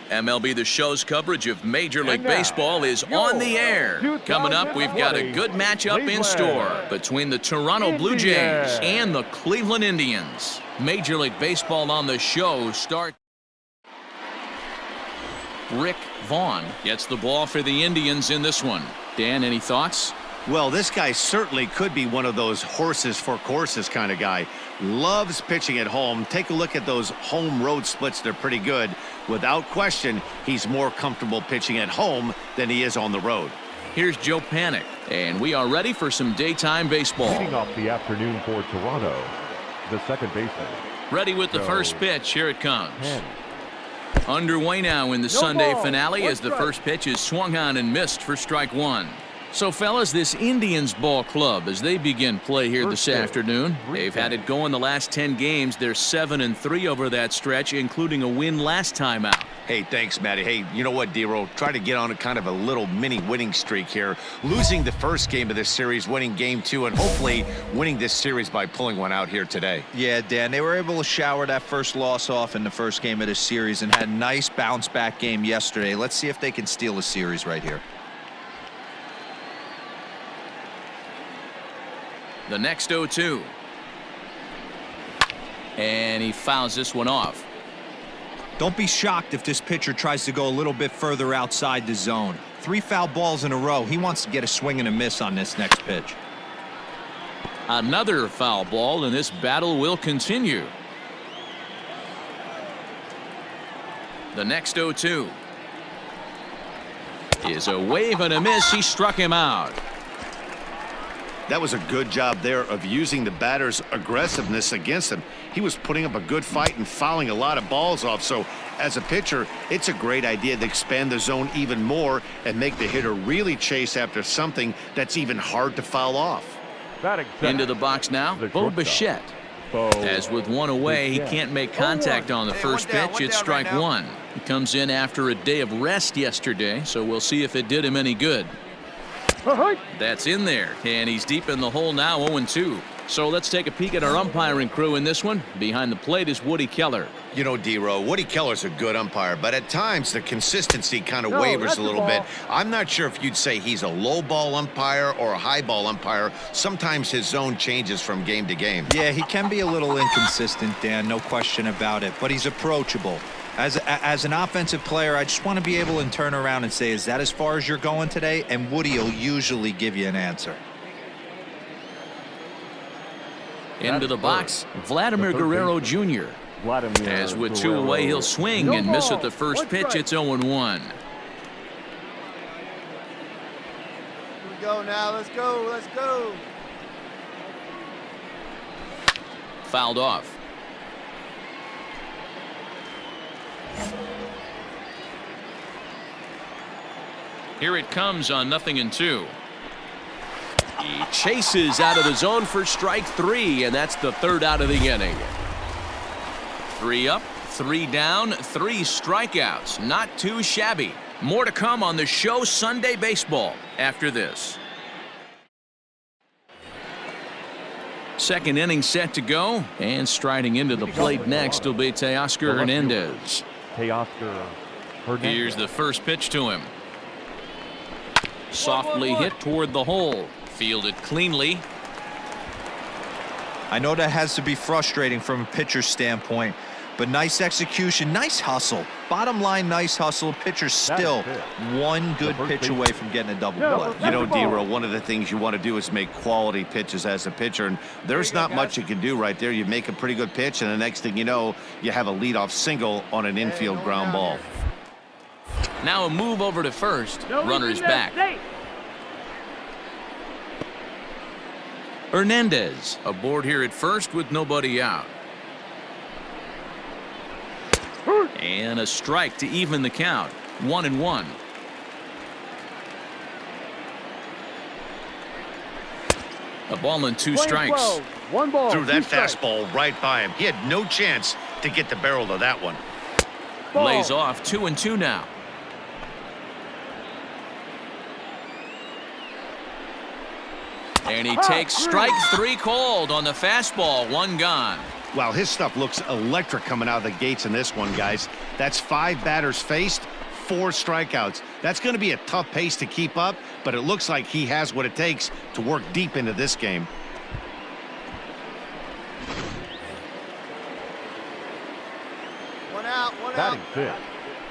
MLB The Show's coverage of Major League Baseball is on the air. Coming up, we've got a good matchup in store between the Toronto Blue Jays and the Cleveland Indians. Major League Baseball on the Show starts. Rick Vaughn gets the ball for the Indians in this one. Dan, any thoughts? Well, this guy certainly could be one of those horses for courses kind of guy. Loves pitching at home. Take a look at those home road splits. They're pretty good. Without question, he's more comfortable pitching at home than he is on the road. Here's Joe Panik, and we are ready for some daytime baseball. Leading off the afternoon for Toronto, the second baseman. Ready with the first pitch. Here it comes. Underway now in the Sunday finale as the first pitch is swung on and missed for strike one. So, fellas, this Indians ball club, as they begin play here this afternoon, they've had it going the last 10 games. They're 7-3 over that stretch, including a win last time out. Hey, thanks, Matty. Hey, you know what, D-Roll? Try to get on a kind of a little mini winning streak here. Losing the first game of this series, winning game two, and hopefully winning this series by pulling one out here today. Yeah, Dan, they were able to shower that first loss off in the first game of this series and had a nice bounce-back game yesterday. Let's see if they can steal a series right here. The next 0-2. And he fouls this one off. Don't be shocked if this pitcher tries to go a little bit further outside the zone. 3 foul balls in a row. He wants to get a swing and a miss on this next pitch. Another foul ball, and this battle will continue. The next 0-2 is a wave and a miss. He struck him out. That was a good job there of using the batter's aggressiveness against him. He was putting up a good fight and fouling a lot of balls off. So as a pitcher, it's a great idea to expand the zone even more and make the hitter really chase after something that's even hard to foul off. Into the box now, Bo Bichette. As with one away, he can't make contact on the first pitch. It's strike one. He comes in after a day of rest yesterday, so we'll see if it did him any good. That's in there, and he's deep in the hole now, 0-2. So let's take a peek at our umpiring crew in this one. Behind the plate is Woody Keller. You know, D-Row, Woody Keller's a good umpire, but at times the consistency kind of wavers a little bit. I'm not sure if you'd say he's a low ball umpire or a high ball umpire. Sometimes his zone changes from game to game. Yeah, he can be a little inconsistent, Dan, no question about it, but he's approachable. As an offensive player, I just want to be able to turn around and say, is that as far as you're going today? And Woody will usually give you an answer. Into the box, Vladimir Guerrero Jr. As with 2 away, he'll swing and miss at the first pitch. It's 0-1. Here we go now. Let's go. Let's go. Fouled off. Here it comes on 0-2. He chases out of the zone for strike 3, and that's the 3rd out of the inning. 3 up, 3 down, 3 strikeouts. Not too shabby. More to come on the Show Sunday Baseball after this. Second inning set to go, and striding into the plate next will be Teoscar Hernandez. Here's the first pitch to him. Softly hit toward the hole. Fielded cleanly. I know that has to be frustrating from a pitcher's standpoint, but nice execution, nice hustle. Bottom line, nice hustle. Pitcher's still one good pitch away from getting a double play. You know, D-Row, one of the things you want to do is make quality pitches as a pitcher, and there's not much you can do right there. You make a pretty good pitch, and the next thing you know, you have a leadoff single on an infield ground ball. Now a move over to first. Runner's back. Hernandez aboard here at first with nobody out. And a strike to even the count. 1-1. A ball and 2 strikes. One ball. Threw that fastball right by him. He had no chance to get the barrel of that one. Lays off 2-2 now. And he takes strike 3 called on the fastball. 1 gone. Well, his stuff looks electric coming out of the gates in this one, guys. That's 5 batters faced, 4 strikeouts. That's going to be a tough pace to keep up, but it looks like he has what it takes to work deep into this game. One out. Batting fifth.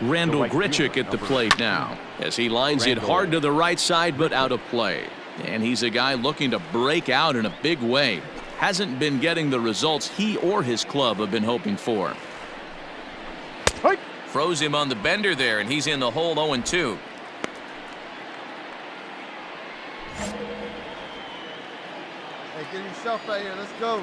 Randall Grichik at the plate now as he lines it hard to the right side but out of play. And he's a guy looking to break out in a big way. Hasn't been getting the results he or his club have been hoping for. Froze him on the bender there, and he's in the hole 0-2. Hey, get yourself out here. Let's go.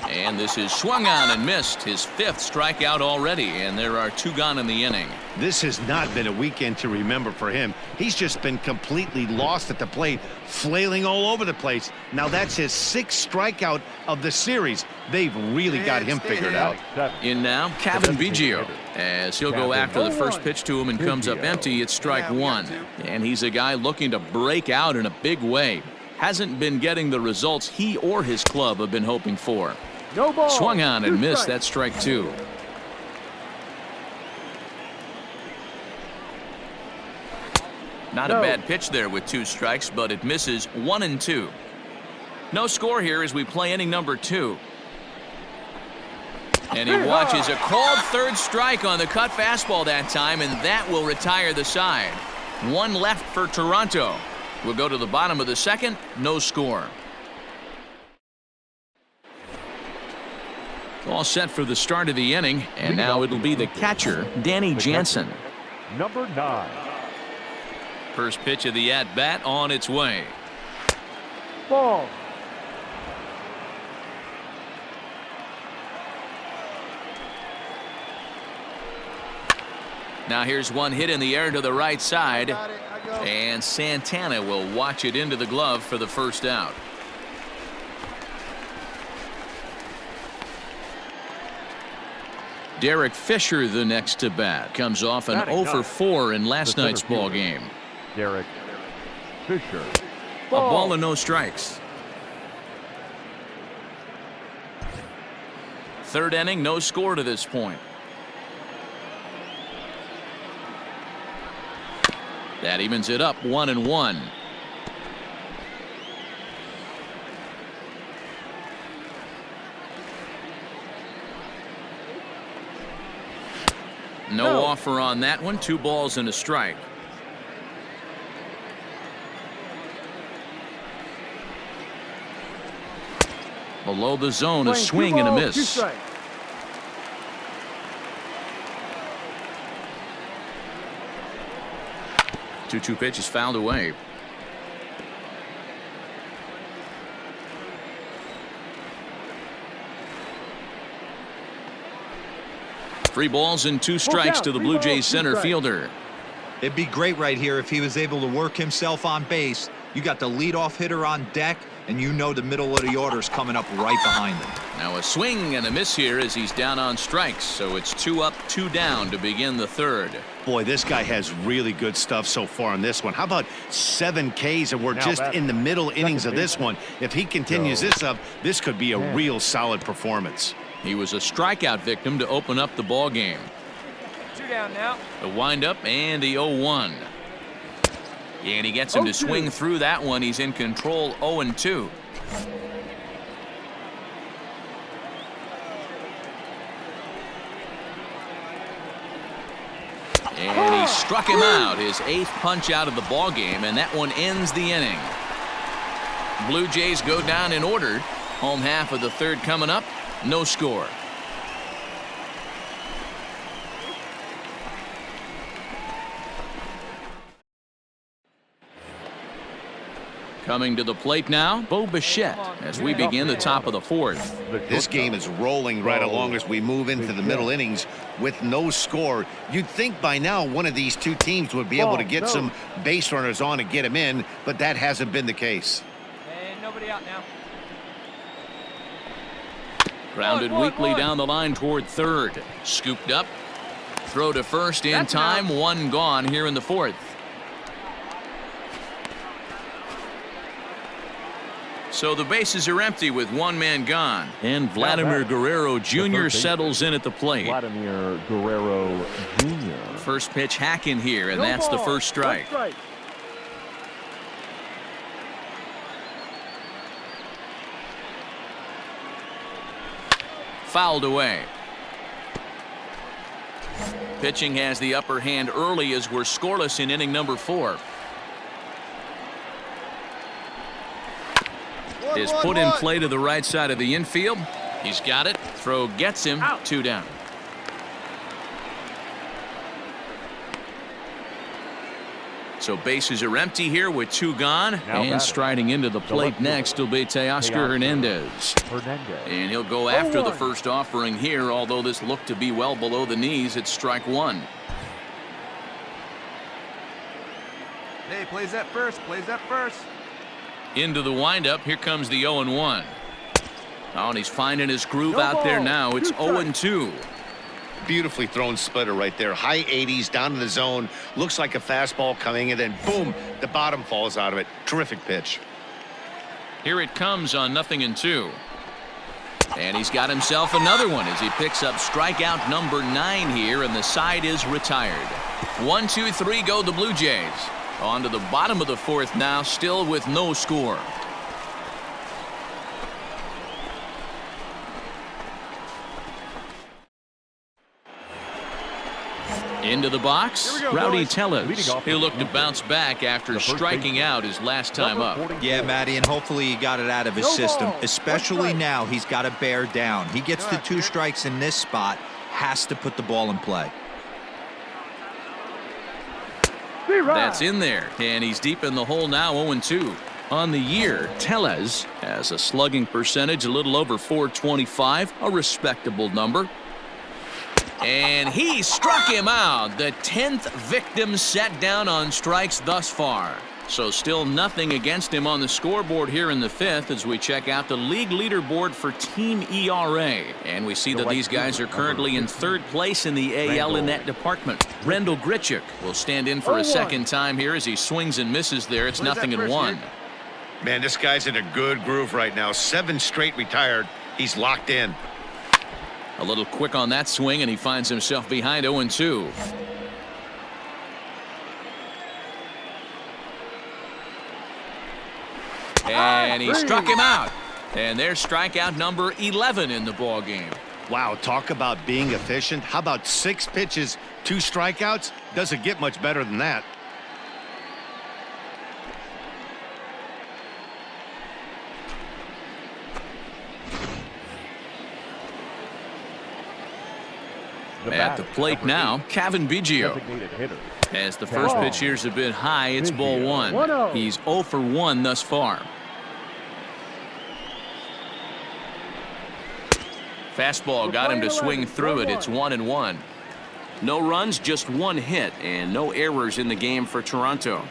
And this is swung on and missed. His 5th strikeout already, and there are 2 gone in the inning. This has not been a weekend to remember for him. He's just been completely lost at the plate, flailing all over the place. Now that's his 6th strikeout of the series. They've really got him figured out. In now, Kevin Biggio, as he'll go after the first pitch to him and comes up empty. It's strike 1. And he's a guy looking to break out in a big way. Hasn't been getting the results he or his club have been hoping for. No ball. Swung on and missed. That's strike 2. Not a bad pitch there with 2 strikes, but it misses 1-2. No score here as we play inning number 2. And he watches a called 3rd strike on the cut fastball that time, and that will retire the side. 1 left for Toronto. We'll go to the bottom of the 2nd. No score. All set for the start of the inning, and now it'll be the catcher, Danny Jansen. Number 9. First pitch of the at-bat on its way. Ball. Now here's one hit in the air to the right side, Got it. I go. and Santana will watch it into the glove for the first out. Derrick Fisher the next to bat. Comes off an 0 for 4 in last night's ball game. Derrick Fisher. A ball and no strikes. 3rd inning, no score to this point. That evens it up 1-1. No offer on that one. 2 balls and a strike. Below the zone, a swing and a miss. 2-2 pitch is fouled away. Three balls and 2 strikes to the Blue Jays center fielder. It'd be great right here if he was able to work himself on base. You got the leadoff hitter on deck, and you know the middle of the order's coming up right behind him. Now a swing and a miss here as he's down on strikes, so it's 2 up, 2 down to begin the 3rd. Boy, this guy has really good stuff so far in this one. How about 7 Ks, and we're just in the middle innings of this one. If he continues this up, this could be a real solid performance. He was a strikeout victim to open up the ball game. 2 down now. The windup and the 0-1. And he gets him to swing through that one. He's in control 0-2. And he struck him out, his 8th punch out of the ball game, and that one ends the inning. Blue Jays go down in order. Home half of the 3rd coming up. No score. Coming to the plate now, Bo Bichette, as we begin the top of the 4th. This game is rolling right along as we move into the middle innings with no score. You'd think by now one of these 2 teams would be able to get some base runners on and get him in, but that hasn't been the case. And nobody out now. Grounded weakly down the line toward 3rd. Scooped up. Throw to first in time. 1 gone here in the 4th. So the bases are empty with one man gone. And Vladimir Guerrero Jr. settles in at the plate. Vladimir Guerrero Jr. First pitch hacking here, and that's the first strike. Fouled away. Pitching has the upper hand early as we're scoreless in inning number 4. Is put in play to the right side of the infield. He's got it. Throw gets him. 2 down. So bases are empty here with 2 gone. And striding into the plate next will be Teoscar Hernandez. And he'll go after the first offering here, although this looked to be well below the knees. It's strike 1. Hey, plays that first. Plays that first. Into the windup. Here comes the 0-1. Oh, and he's finding his groove out there now. It's 0-2. Beautifully thrown splitter right there. High 80s down in the zone. Looks like a fastball coming, and then boom, the bottom falls out of it. Terrific pitch. Here it comes on 0-2. And he's got himself another one as he picks up strikeout number 9 here, and the side is retired. 1, 2, 3 go the Blue Jays. On to the bottom of the 4th now, still with no score. Into the box, Rowdy Tellez. He'll look to bounce back after striking out his last time up. Yeah, Matty, and hopefully he got it out of his system, especially now he's got to bear down. He gets the 2 strikes in this spot, has to put the ball in play. That's in there, and he's deep in the hole now, 0-2. On the year, Tellez has a slugging percentage a little over .425, a respectable number. And he struck him out. The 10th victim set down on strikes thus far. So still nothing against him on the scoreboard here in the 5th as we check out the league leaderboard for team ERA. And we see that these guys are currently in 3rd place in the AL in that department. Randall Grichik will stand in for a second time here as he swings and misses there. It's 0-1. Man, this guy's in a good groove right now. 7 straight retired. He's locked in. A little quick on that swing, and he finds himself behind 0-2. And he struck him out. And there's strikeout number 11 in the ball game. Wow, talk about being efficient. How about 6 pitches, 2 strikeouts? Doesn't get much better than that. At the plate now, Kevin Biggio. As the first pitch here's a bit high, it's ball 1. He's 0 for 1 thus far. Fastball got him to swing through it. It's 1-1. No runs, just 1 hit, and no errors in the game for Toronto.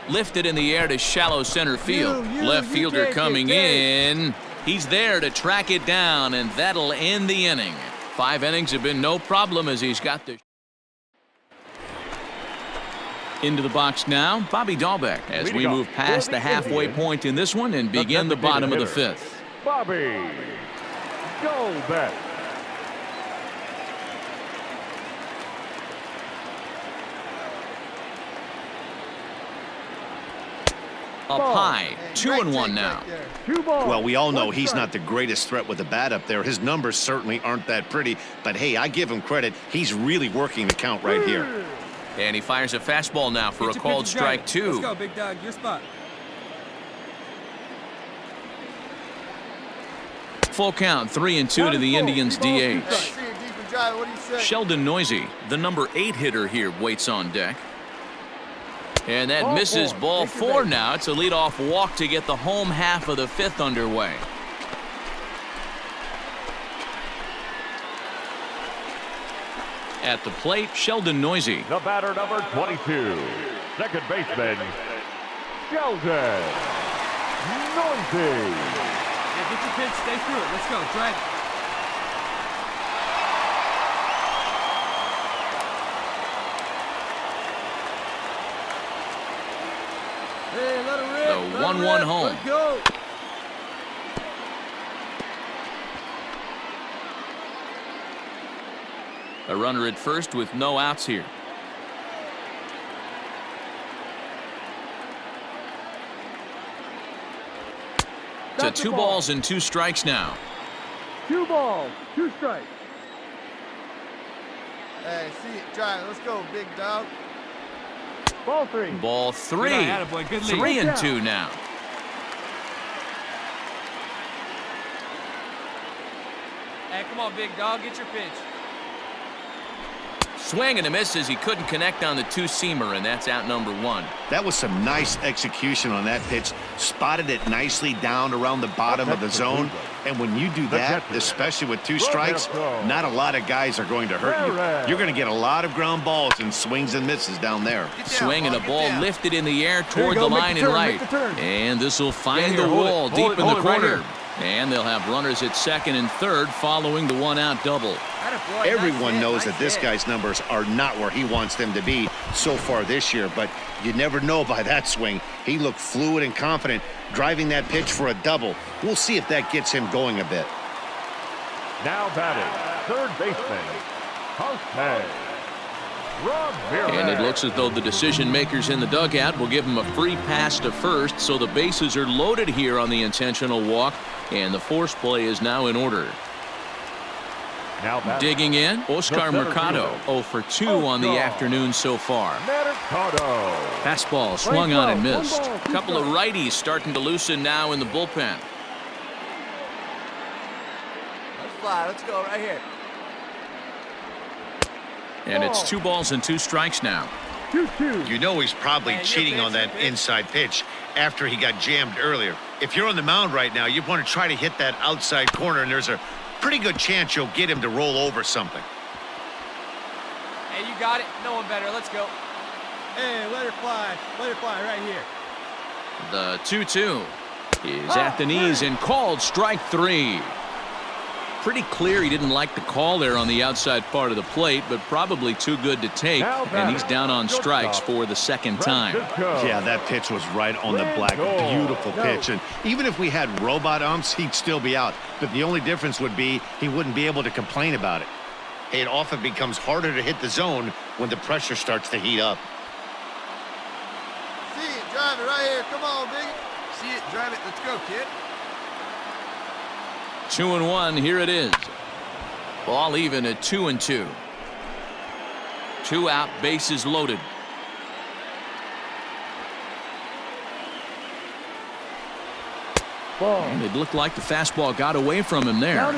Lifted in the air to shallow center field. Left fielder coming in. He's there to track it down, and that'll end the inning. 5 innings have been no problem as he's got the into the box now. Bobby Dahlbeck as we move past the halfway point in this one and begin the bottom of the 5th. Bobby Dahlbeck. Up high, 2-1 now. Well, we all know he's not the greatest threat with the bat up there. His numbers certainly aren't that pretty, but hey, I give him credit. He's really working the count right here. And he fires a fastball now for a called strike 2. Let's go, big dog. Your spot. Full count, 3-2 to the Indians DH. Sheldon Noisy, the number 8 hitter here, waits on deck. And that misses ball 4 now. It's a leadoff walk to get the home half of the 5th underway. At the plate, Sheldon Noisy. The batter number 22, second baseman, Sheldon Noisy. Yeah, get your pitch, stay through it. Let's go, drag it. The on one home. Let's go. A runner at first with no outs here. To 2 balls and 2 strikes now. 2 balls, 2 strikes. Hey, see it, drive. Let's go, big dog. Ball 3. Ball 3. 3 and 2 now. Hey, come on, big dog, get your pitch. Swing and a miss as he couldn't connect on the 2-seamer, and that's out number 1. That was some nice execution on that pitch. Spotted it nicely down around the bottom of the zone. And when you do that, especially with 2 strikes, not a lot of guys are going to hurt you. You're going to get a lot of ground balls and swings and misses down there. Swing and a ball lifted in the air toward the line and right. And this will find the wall deep in the corner. And they'll have runners at second and third following the 1-out double. Everyone knows that this guy's numbers are not where he wants them to be so far this year, but you never know by that swing. He looked fluid and confident driving that pitch for a double. We'll see if that gets him going a bit. Now batting, third baseman, Jose. And it looks as though the decision makers in the dugout will give him a free pass to first, so the bases are loaded here on the intentional walk, and the force play is now in order. Now digging in, Oscar Mercado, 0 for 2 on the afternoon so far. Fastball swung on and missed. A couple of righties starting to loosen now in the bullpen. Let's fly. Let's go right here. And it's 2 balls and 2 strikes now. 2-2. You know he's probably cheating on that inside pitch after he got jammed earlier. If you're on the mound right now, you want to try to hit that outside corner, and there's a pretty good chance you'll get him to roll over something. Hey, you got it. No one better. Let's go. Hey, let her fly. Let her fly right here. The 2-2 is at the knees and called strike 3. Pretty clear he didn't like the call there on the outside part of the plate, but probably too good to take, and he's down on strikes for the second time. Yeah, that pitch was right on the black. Beautiful pitch. And even if we had robot umps, he'd still be out. But the only difference would be he wouldn't be able to complain about it. It often becomes harder to hit the zone when the pressure starts to heat up. See it, drive it right here. Come on, big. See it, drive it. Let's go, kid. 2-1, here it is. Ball even at 2-2. 2 out, bases loaded. And it looked like the fastball got away from him there.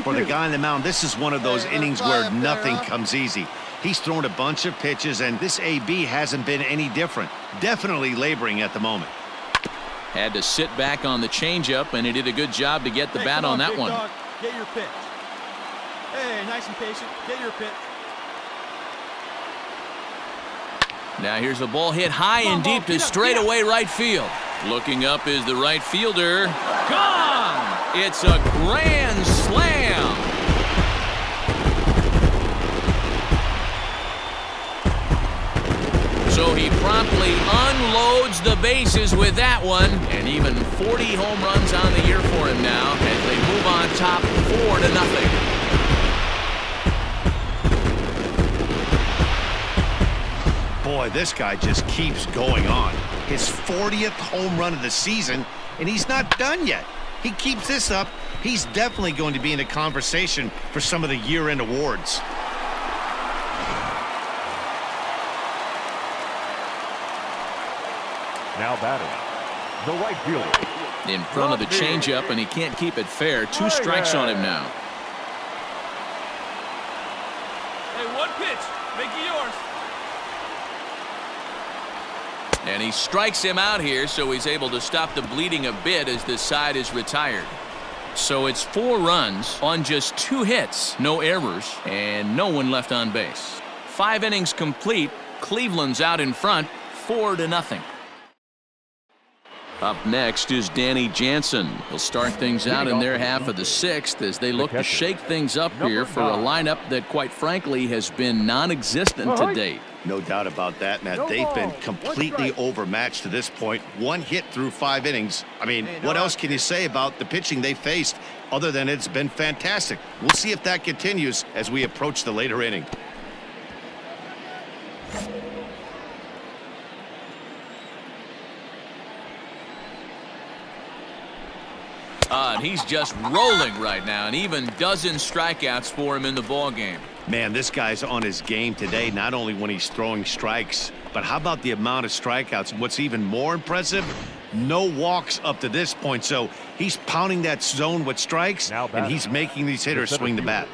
For the guy on the mound, this is one of those innings where nothing comes easy. He's thrown a bunch of pitches, and this AB hasn't been any different. Definitely laboring at the moment. Had to sit back on the changeup, and he did a good job to get the bat on that one. Dog. Get your pitch. Hey, nice and patient. Get your pitch. Now here's a ball hit high and deep to straightaway right field. Looking up is the right fielder. Gone! It's a grand slam. So he promptly unloads the bases with that one, and even 40 home runs on the year for him now as they move on top 4-0. Boy, this guy just keeps going on. His 40th home run of the season, and he's not done yet. He keeps this up, he's definitely going to be in the conversation for some of the year-end awards. Now batting, the right fielder. In front of the changeup, and he can't keep it fair. 2 strikes on him now. Hey, one pitch. Make it yours. And he strikes him out here, so he's able to stop the bleeding a bit as this side is retired. So it's 4 runs on just 2 hits, no errors, and no one left on base. 5 innings complete. Cleveland's out in front, 4-0. Up next is Danny Jansen. He'll start things out in their half of the 6th as they look to shake things up here for a lineup that, quite frankly, has been non-existent to date. No doubt about that, Matt. They've been completely overmatched to this point. 1 hit through 5 innings. I mean, what else can you say about the pitching they faced other than it's been fantastic? We'll see if that continues as we approach the later inning. And he's just rolling right now, and even dozen strikeouts for him in the ball game. Man, this guy's on his game today, not only when he's throwing strikes, but how about the amount of strikeouts? And what's even more impressive, no walks up to this point. So he's pounding that zone with strikes, and he's making these hitters swing the bat.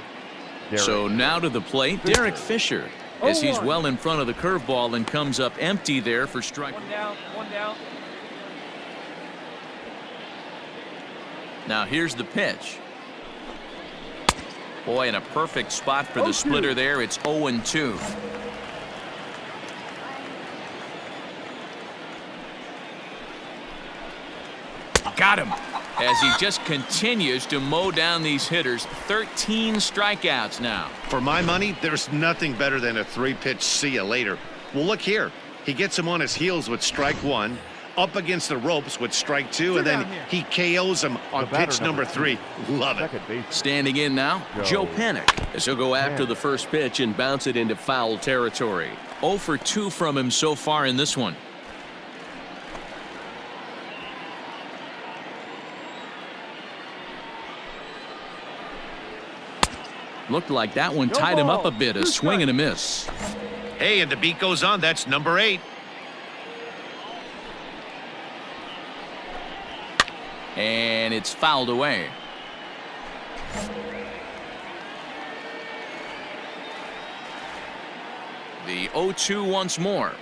So now to the plate, Derrick Fisher, as he's well in front of the curveball and comes up empty there for strike. One down, one down. Now here's the pitch. Boy, in a perfect spot for the splitter there. It's 0-2. Got him as he just continues to mow down these hitters. 13 strikeouts now. For my money, there's nothing better than a 3-pitch see ya later. Well, look here. He gets him on his heels with strike 1. Up against the ropes with strike 2, and then he KOs him on pitch number 3. Love it. Standing in now, Joe Panic, as he'll go after the first pitch and bounce it into foul territory. 0 for 2 from him so far in this one. Looked like that one tied him up a bit. A swing and a miss. Hey, and the beat goes on. That's number 8. And it's fouled away. The 0-2 once more.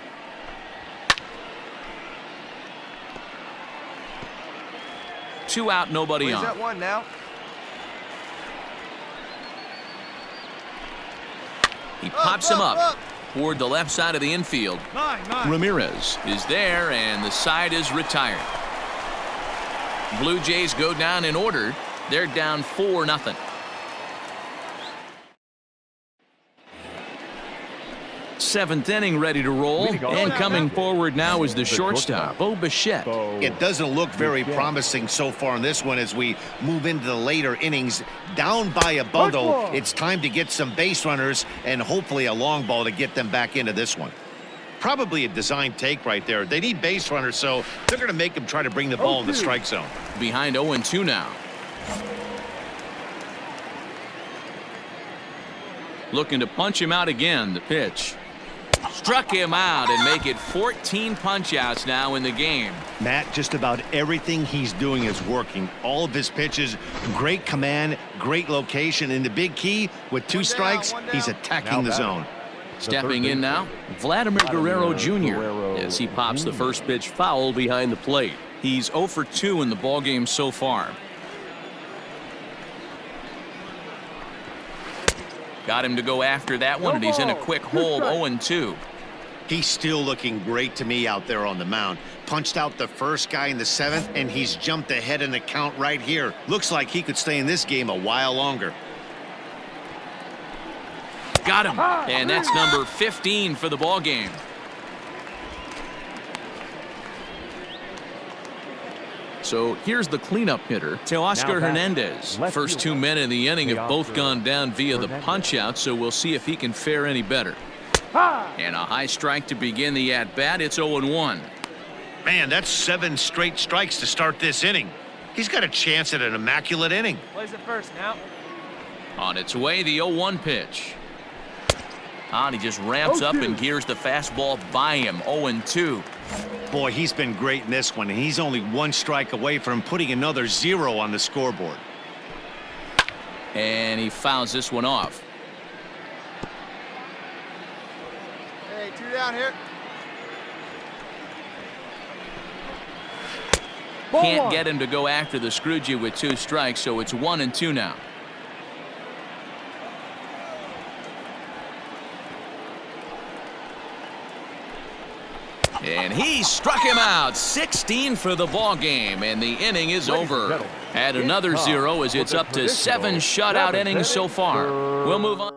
Two out, nobody on. That one now. He pops him up toward the left side of the infield. Ramirez is there, and the side is retired. Blue Jays go down in order. They're down 4-0. Seventh inning ready to roll, and coming forward now is the shortstop, Bichette. It doesn't look very promising so far in this one as we move into the later innings. Down by a bundle, it's time to get some base runners and hopefully a long ball to get them back into this one. Probably a design take right there. They need base runners, so they're going to make them try to bring the ball in the strike zone. Behind 0-2 now. Looking to punch him out again. The pitch. Struck him out and make it 14 punch-outs now in the game. Matt, just about everything he's doing is working. All of his pitches, great command, great location, and the big key, with 2 strikes, he's attacking the zone. Stepping in now, Vladimir Guerrero Jr. as he pops the first pitch foul behind the plate. He's 0 for 2 in the ballgame so far. Got him to go after that one, and he's in a quick hole, 0-2. He's still looking great to me out there on the mound. Punched out the first guy in the 7th, and he's jumped ahead in the count right here. Looks like he could stay in this game a while longer. Got him, and that's number 15 for the ball game. So here's the cleanup hitter, Teoscar Hernandez. First 2 men in the inning have both gone down via the punch-out, so we'll see if he can fare any better. And a high strike to begin the at-bat. It's 0-1. Man, that's 7 straight strikes to start this inning. He's got a chance at an immaculate inning. Plays it first now. On its way, the 0-1 pitch. And he just ramps up and gears the fastball by him. 0-2. Boy, he's been great in this one, and he's only 1 strike away from putting another 0 on the scoreboard. And he fouls this one off. Hey, 2 down here. Can't get him to go after the Scrooge with 2 strikes, so it's 1-2 now. And he struck him out. 16 for the ball game, and the inning is over. Add another 0 as it's up to 7 shutout innings so far. We'll move on.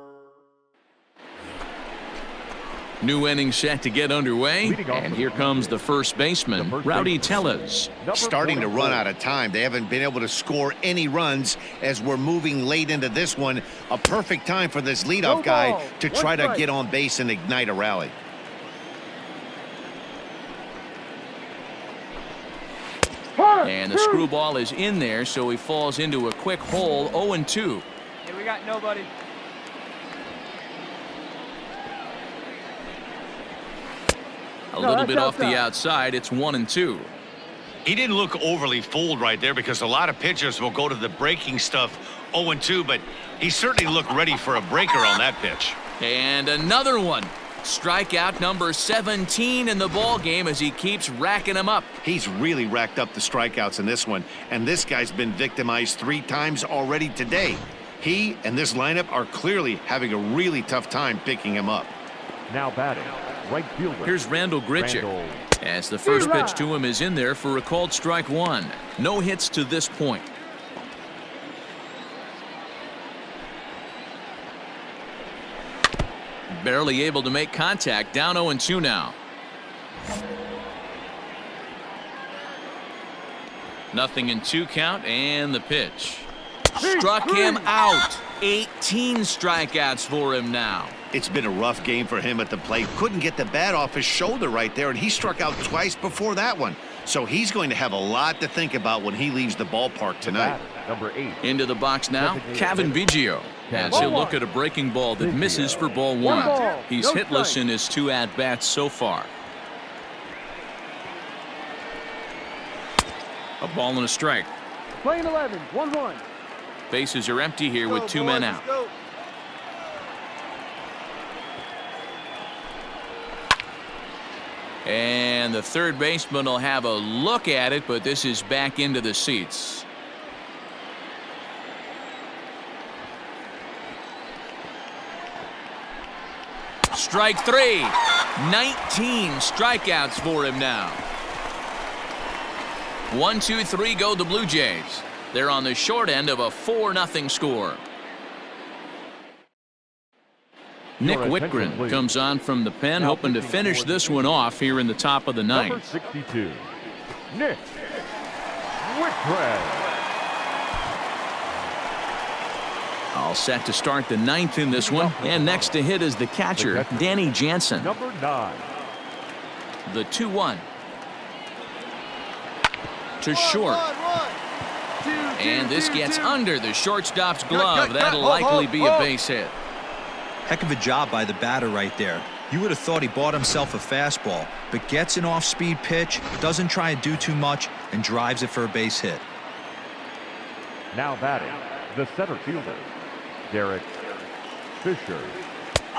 New inning set to get underway, and here comes the first baseman, Rowdy Tellez. Starting to run out of time. They haven't been able to score any runs as we're moving late into this one. A perfect time for this leadoff guy to try to get on base and ignite a rally. And the screwball is in there, so he falls into a quick hole, 0-2. Hey, we got nobody. A little bit off the outside. It's 1-2. He didn't look overly fooled right there because a lot of pitchers will go to the breaking stuff 0-2, but he certainly looked ready for a breaker on that pitch. And another one. Strikeout number 17 in the ball game as he keeps racking them up. He's really racked up the strikeouts in this one, and this guy's been victimized 3 times already today. He and this lineup are clearly having a really tough time picking him up. Now batting, right fielder. Here's Randall Grichik. As the first pitch to him is in there for a called strike 1. No hits to this point. Barely able to make contact. Down 0-2 now. Nothing in 2 count, and the pitch. Struck him out. 18 strikeouts for him now. It's been a rough game for him at the plate. Couldn't get the bat off his shoulder right there, and he struck out twice before that one. So he's going to have a lot to think about when he leaves the ballpark tonight. Number 8. Into the box now, Kevin Biggio. As he'll look at a breaking ball that misses for ball 1. He's hitless in his 2 at-bats so far. A ball and a strike. Playing 11, 1-1. Bases are empty here with 2 men out. And the third baseman will have a look at it, but this is back into the seats. Strike 3. 19 strikeouts for him now. 1-2-3 go the Blue Jays. They're on the short end of a 4-0 score. Nick Whitgren comes on from the pen, hoping to finish this one off here in the top of the 9th. Number 62, Nick Whitgren. All set to start the 9th in this one, and next to hit is the catcher, Danny Jansen. Number 9. The 2-1 to short. And this gets under the shortstop's glove. That'll likely be a base hit. Heck of a job by the batter right there. You would have thought he bought himself a fastball, but gets an off-speed pitch, doesn't try to do too much, and drives it for a base hit. Now batting, the center fielder, Derrick Fisher.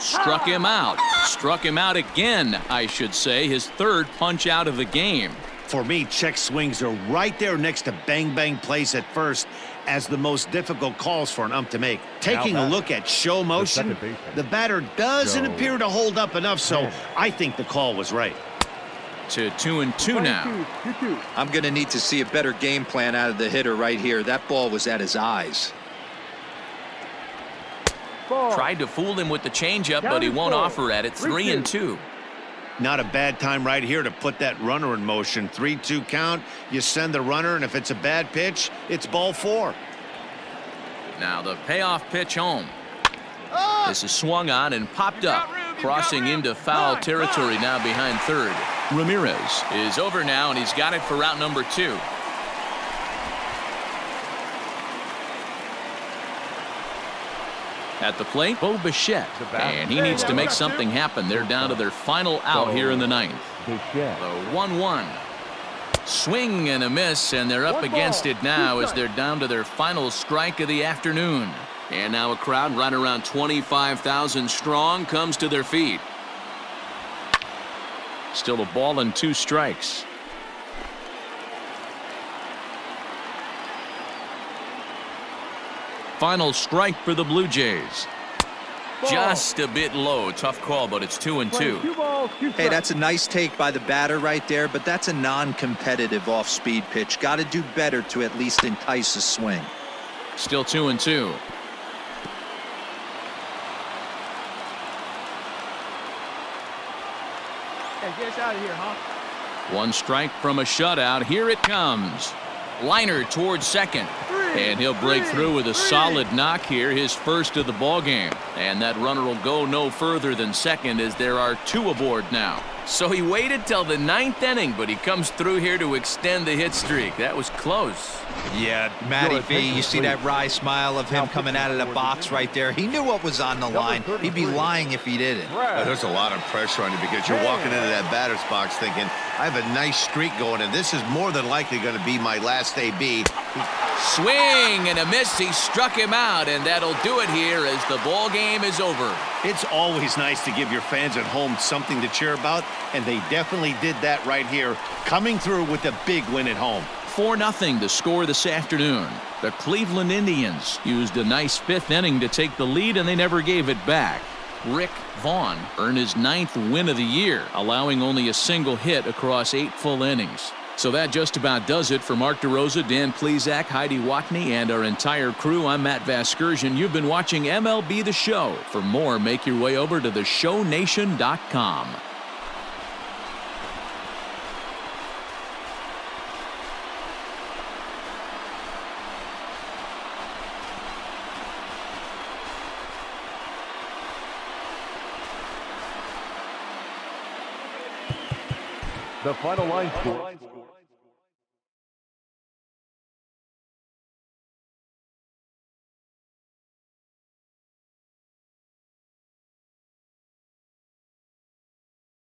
Struck him out. Struck him out again, I should say. His 3rd punch out of the game. For me, check swings are right there next to bang-bang plays at first as the most difficult calls for an ump to make. Taking a look at show motion, the batter doesn't appear to hold up enough, so I think the call was right. To 2-2 now. I'm going to need to see a better game plan out of the hitter right here. That ball was at his eyes. Tried to fool him with the changeup, but he won't offer at it. 3-2. Not a bad time right here to put that runner in motion. 3-2 count. You send the runner, and if it's a bad pitch, it's ball 4. Now the payoff pitch home. This is swung on and popped up, crossing into foul territory now behind 3rd. Ramirez is over now, and he's got it for out number 2. At the plate, Bo Bichette, and he needs to make something happen. They're down to their final out here in the 9th. The 1-1. Swing and a miss, and they're up against it now as they're down to their final strike of the afternoon. And now a crowd right around 25,000 strong comes to their feet. Still a ball and 2 strikes. Final strike for the Blue Jays. Just a bit low. Tough call, but it's 2-2. Hey, that's a nice take by the batter right there, but that's a non-competitive off-speed pitch. Got to do better to at least entice a swing. Still 2-2. Hey, get us out of here, huh? One strike from a shutout. Here it comes. Liner towards second. And he'll break through with a solid knock here, his first of the ball game. And that runner will go no further than second as there are 2 aboard now. So he waited till the 9th inning, but he comes through here to extend the hit streak. That was close. Yeah, Matty V, you see that wry smile of him coming out of the box right there. He knew what was on the line. He'd be lying if he didn't. There's a lot of pressure on you because you're walking into that batter's box thinking, I have a nice streak going, and this is more than likely going to be my last AB. Swing and a miss. He struck him out, and that'll do it here as the ball game is over. It's always nice to give your fans at home something to cheer about, and they definitely did that right here, coming through with a big win at home. 4-0 the score this afternoon. The Cleveland Indians used a nice 5th inning to take the lead, and they never gave it back. Rick Vaughn earned his 9th win of the year, allowing only a single hit across 8 full innings. So that just about does it for Mark DeRosa, Dan Plesac, Heidi Watney, and our entire crew. I'm Matt Vasgersian. You've been watching MLB The Show. For more, make your way over to theshownation.com. The final line score.